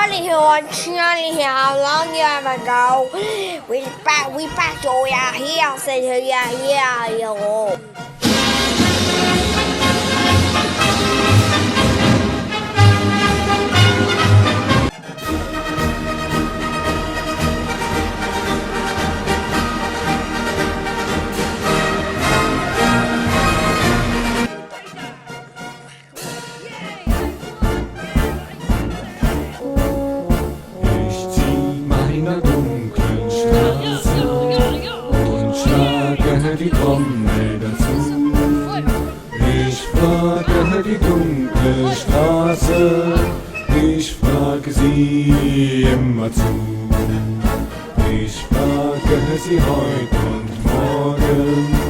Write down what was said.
Charlie here, how long you ever go? We packed your out here, said yeah, yo. Dunklen Straße und schlage die Trommel dazu. Ich frage die dunkle Straße, ich frage sie immer zu. Ich frage sie heut und morgen.